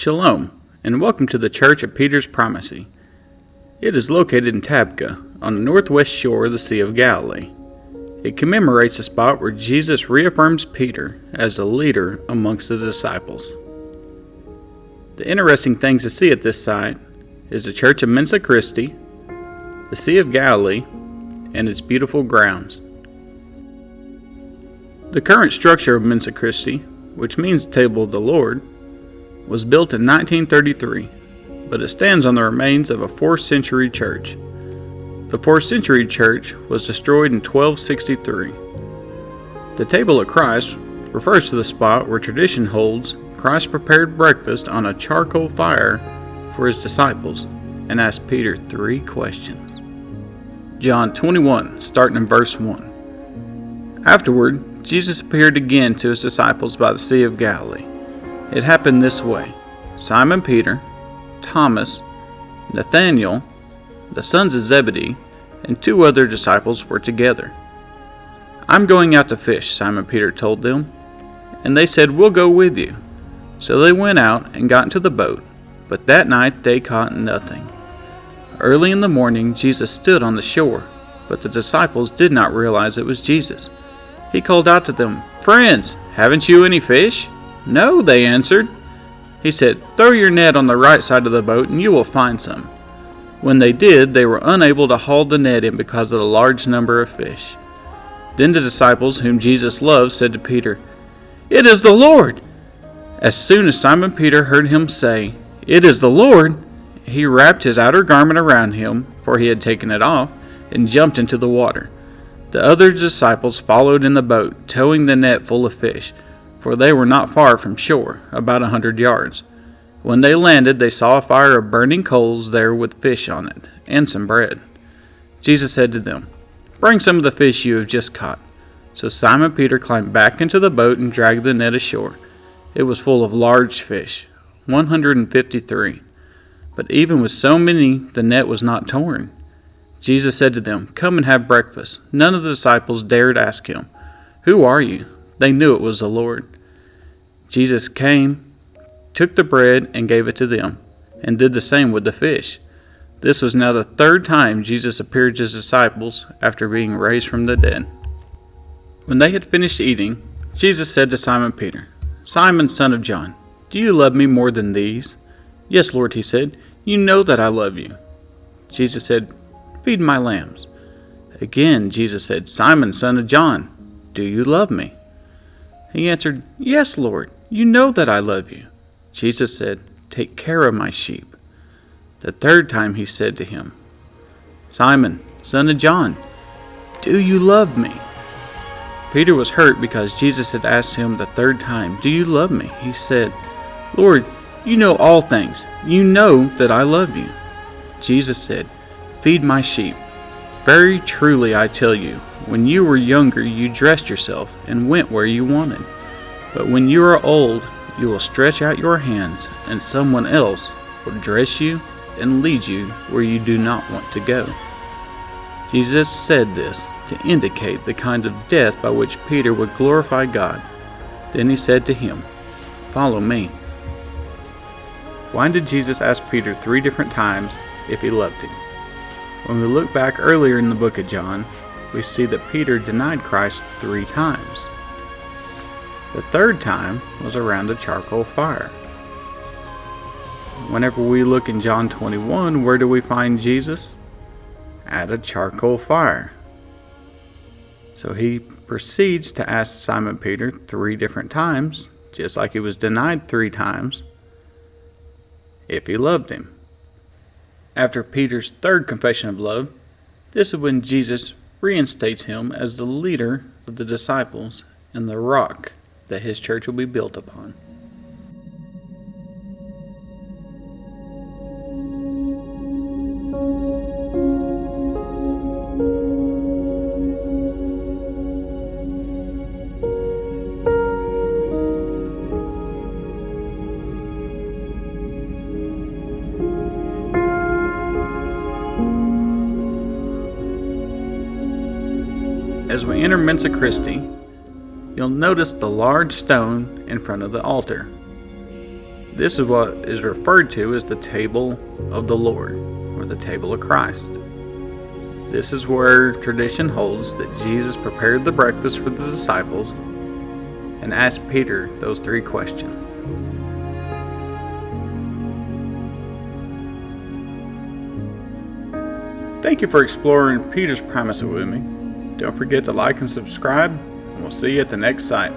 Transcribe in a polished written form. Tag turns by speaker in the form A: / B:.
A: Shalom, and welcome to the Church of Peter's Primacy. It is located in Tabgha, on the northwest shore of the Sea of Galilee. It commemorates the spot where Jesus reaffirms Peter as a leader amongst the disciples. The interesting things to see at this site is the Church of Mensa Christi, the Sea of Galilee, and its beautiful grounds. The current structure of Mensa Christi, which means the Table of the Lord, was built in 1933, but it stands on the remains of a 4th century church. The 4th century church was destroyed in 1263. The Table of Christ refers to the spot where tradition holds Christ prepared breakfast on a charcoal fire for his disciples and asked Peter 3 questions. John 21, starting in verse 1. Afterward, Jesus appeared again to his disciples by the Sea of Galilee. It happened this way. Simon Peter, Thomas, Nathanael, the sons of Zebedee, and 2 other disciples were together. "I'm going out to fish," Simon Peter told them. And they said, "We'll go with you." So they went out and got into the boat, but that night they caught nothing. Early in the morning, Jesus stood on the shore, but the disciples did not realize it was Jesus. He called out to them, "Friends, haven't you any fish?" "No," they answered. He said, "Throw your net on the right side of the boat and you will find some." When they did, they were unable to haul the net in because of the large number of fish. Then the disciples whom Jesus loved said to Peter, "It is the Lord!" As soon as Simon Peter heard him say, "It is the Lord," he wrapped his outer garment around him, for he had taken it off, and jumped into the water. The other disciples followed in the boat, towing the net full of fish, for they were not far from shore, about 100 yards. When they landed, they saw a fire of burning coals there with fish on it, and some bread. Jesus said to them, "Bring some of the fish you have just caught." So Simon Peter climbed back into the boat and dragged the net ashore. It was full of large fish, 153. But even with so many, the net was not torn. Jesus said to them, "Come and have breakfast." None of the disciples dared ask him, "Who are you?" They knew it was the Lord. Jesus came, took the bread and gave it to them, and did the same with the fish. This was now the 3rd time Jesus appeared to his disciples after being raised from the dead. When they had finished eating, Jesus said to Simon Peter, "Simon, son of John, do you love me more than these?" "Yes, Lord," he said, "you know that I love you." Jesus said, "Feed my lambs." Again, Jesus said, "Simon, son of John, do you love me?" He answered, "Yes, Lord, you know that I love you." Jesus said, "Take care of my sheep." The 3rd time he said to him, "Simon, son of John, do you love me?" Peter was hurt because Jesus had asked him the 3rd time, "Do you love me?" He said, "Lord, you know all things. You know that I love you." Jesus said, "Feed my sheep. Very truly I tell you, when you were younger you dressed yourself and went where you wanted. But when you are old, you will stretch out your hands, and someone else will dress you and lead you where you do not want to go." Jesus said this to indicate the kind of death by which Peter would glorify God. Then he said to him, "Follow me." Why did Jesus ask Peter 3 different times if he loved him? When we look back earlier in the book of John, we see that Peter denied Christ 3 times. The 3rd time was around a charcoal fire. Whenever we look in John 21, where do we find Jesus? At a charcoal fire. So he proceeds to ask Simon Peter 3 different times, just like he was denied 3 times, if he loved him. After Peter's 3rd confession of love, this is when Jesus reinstates him as the leader of the disciples and the rock that his church will be built upon. As we enter Mensa Christi, you'll notice the large stone in front of the altar. This is what is referred to as the table of the Lord, or the table of Christ. This is where tradition holds that Jesus prepared the breakfast for the disciples and asked Peter those 3 questions. Thank you for exploring Peter's Primacy with me. Don't forget to like and subscribe, and we'll see you at the next site.